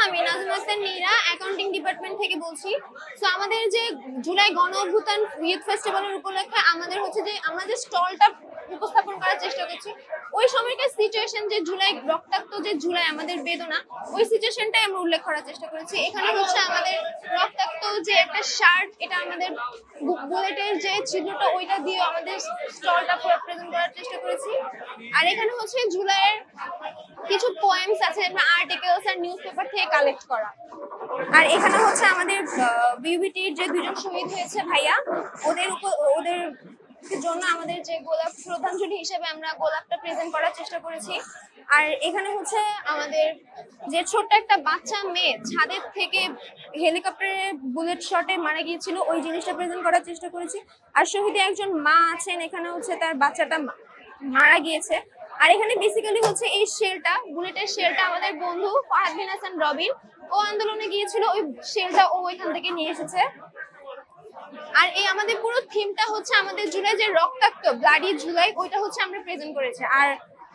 আমি Nazma Akter Nira, accounting department থেকে বলছি। সো আমাদের যে জুলাই গণ অভ্যুত্থান ইউথ ফেস্টিভ্যালের উপলক্ষে আমাদের হচ্ছে যে আমরা যে স্টলটা উপস্থাপন করার চেষ্টা করছি, ওই সময়কার সিচুয়েশন যে জুলাই রক্তাক্ত যে জুলাই আমাদের বেদনা, ওই সিচুয়েশনটাই আমরা উল্লেখ করার চেষ্টা করেছি। এখানে হচ্ছে আমাদের রক্তাক্ত যে একটা শার্ট, এটা আমাদের বুলেটের যে চিহ্নটা ওইটা দিয়ে আমাদের স্টলটা পুরো প্রেজেন্ট করার চেষ্টা করেছি। আর এখানে হচ্ছে জুলাইয়ের কিছু পোয়েমস আছে, যেমন আর্টিকেলস আর নিউজ পেপার থেকে কালেক্ট করা। আর এখানে হচ্ছে আমাদের বিউবিটির যে দুজন শহীদ হয়েছে ভাইয়া, ওদের জন্য আমাদের যে গোলাপ শ্রদ্ধাঞ্জলি হিসেবে আমরা গোলাপটা প্রেজেন্ট করার চেষ্টা করেছি। আর এখানে হচ্ছে আমাদের যে ছোট্ট একটা বাচ্চা মেয়ে ছাদের থেকে হেলিকপ্টারে বুলেট শটে মারা গিয়েছিল, ওই জিনিসটা প্রেজেন্ট করার চেষ্টা করেছি। আর শহীদে একজন মা আছেন, এখানে হচ্ছে তার বাচ্চাটা মারা গিয়েছে। আর এখানে বেসিক্যালি হচ্ছে এই শেলটা, বুলেটের শেলটা আমাদের বন্ধু ফাহাদ বিন হাসান রবিন, ও আন্দোলনে গিয়েছিল, ওই শেলটা ও এখান থেকে নিয়ে এসেছে। আর এই আমাদের পুরো থিমটা হচ্ছে আমাদের জুলাই যে রক্তাক্ত ব্লাডি জুলাই, ওইটা হচ্ছে আমরা প্রেজেন্ট করেছি। আর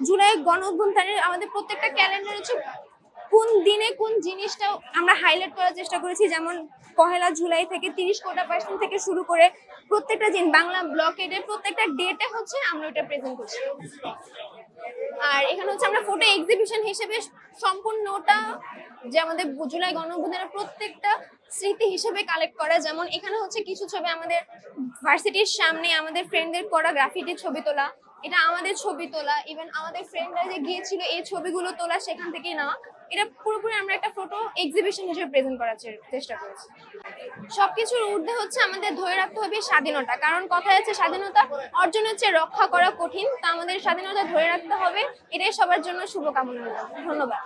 জুলাই গণ অভ্যুত্থানের আমাদের প্রত্যেকটা ক্যালেন্ডার হচ্ছে কোন দিনে কোন জিনিসটা আমরা হাইলাইট করার চেষ্টা করেছি, যেমন 1 জুলাই থেকে 30 কোটা পার্সেন্ট থেকে শুরু করে প্রত্যেকটা দিন বাংলা ব্লকেডের প্রত্যেকটা ডেটে হচ্ছে আমরা ওটা প্রেজেন্ট করছি। আর এখানে হচ্ছে আমরা ফটো এক্সিবিশন হিসেবে সম্পূর্ণটা যে আমাদের জুলাই গণ অভ্যুত্থানের প্রত্যেকটা স্মৃতি হিসেবে কালেক্ট করা, যেমন এখানে হচ্ছে কিছু ছবি আমাদের ভার্সিটির সামনে আমাদের ফ্রেন্ডদের করা গ্রাফিটি ছবি তোলা, এটা আমাদের ছবি তোলা, ইভেন আমাদের ফ্রেন্ডরা যে গিয়েছিল এই ছবিগুলো তোলা সেখান থেকেই নেওয়া। এটা পুরোপুরি আমরা একটা ফটো এক্সিবিশন হিসেবে প্রেজেন্ট করার চেষ্টা করেছি। সবকিছুর ঊর্ধ্বে হচ্ছে আমাদের ধরে রাখতে হবে স্বাধীনতা, কারণ কথায় আছে স্বাধীনতা অর্জন হচ্ছে রক্ষা করা কঠিন। তা আমাদের স্বাধীনতা ধরে রাখতে হবে, এটাই সবার জন্য শুভকামনা। ধন্যবাদ।